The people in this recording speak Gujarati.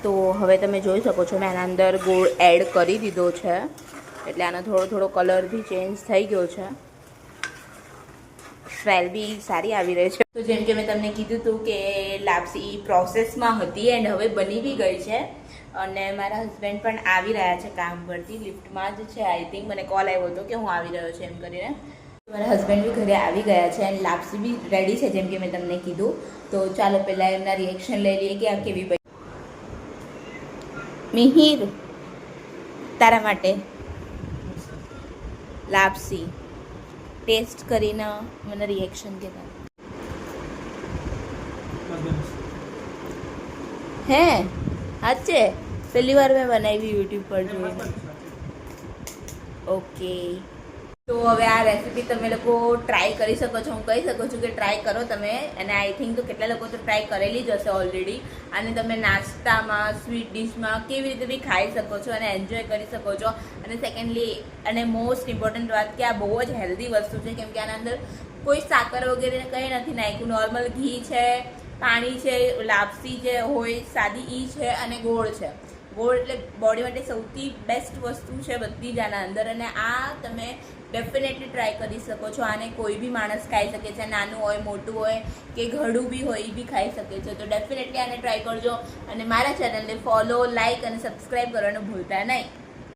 તો હવે તમે જોઈ શકો છો મેં આના અંદર ગોળ એડ કરી દીધો છે, એટલે આનો થોડો થોડો કલર બી ચેન્જ થઈ ગયો છે, સ્મેલ બી સારી આવી રહી છે. તો જેમ કે મેં તમને કીધું હતું કે લાપસી પ્રોસેસમાં હતી એન્ડ હવે બની બી ગઈ છે, અને મારા હસબન્ડ પણ આવી રહ્યા છે કામ પરથી, લિફ્ટમાં જ છે આઈ થિંક. મને કોલ આવ્યો હતો કે હું આવી રહ્યો છું એમ કરીને. મારા હસબન્ડ બી ઘરે આવી ગયા છે એન્ડ લાપસી બી રેડી છે જેમ કે મેં તમને કીધું. તો ચાલો પહેલાં એમના રિએક્શન લઈ લઈએ કે આ કેવી બની. મિહિર, તારા માટે લાપસી ટેસ્ટ કરીને મને રિએક્શન કહેતા. હે સાચે પહેલી વાર મેં બનાવી યુટ્યુબ પર જોઈને. ઓકે, તો હવે આ રેસીપી તમે લોકો ટ્રાય કરી શકો છો. હું કહી શકું છું કે ટ્રાય કરો તમે, અને આઈ થિંક તો કેટલા લોકો તો ટ્રાય કરેલી જ હશે ઓલરેડી. અને તમે નાસ્તામાં, સ્વીટ ડિશમાં કેવી રીતે બી ખાઈ શકો છો અને એન્જોય કરી શકો છો. અને સેકન્ડલી અને મોસ્ટ ઇમ્પોર્ટન્ટ વાત કે આ બહુ જ હેલ્ધી વસ્તુ છે, કેમ કે આના અંદર કોઈ સાકર વગેરે કંઈ નથી નાખ્યું. નોર્મલ ઘી છે, પાણી છે, લાપસી જે હોય સાદી ઈ છે, અને ગોળ છે. ગોળ એટલે બોડી માટે સૌથી બેસ્ટ વસ્તુ છે બધી જ આના અંદર, અને આ તમે ડેફિનેટલી ટ્રાય કરી શકો છો. આને કોઈ બી માણસ ખાઈ શકે છે, નાનું હોય, મોટું હોય કે ઘડું બી હોય એ બી ખાઈ શકે છે. તો ડેફિનેટલી આને ટ્રાય કરજો, અને મારા ચેનલને ફોલો, લાઇક અને સબસ્ક્રાઈબ કરવાનું ભૂલતા નહીં.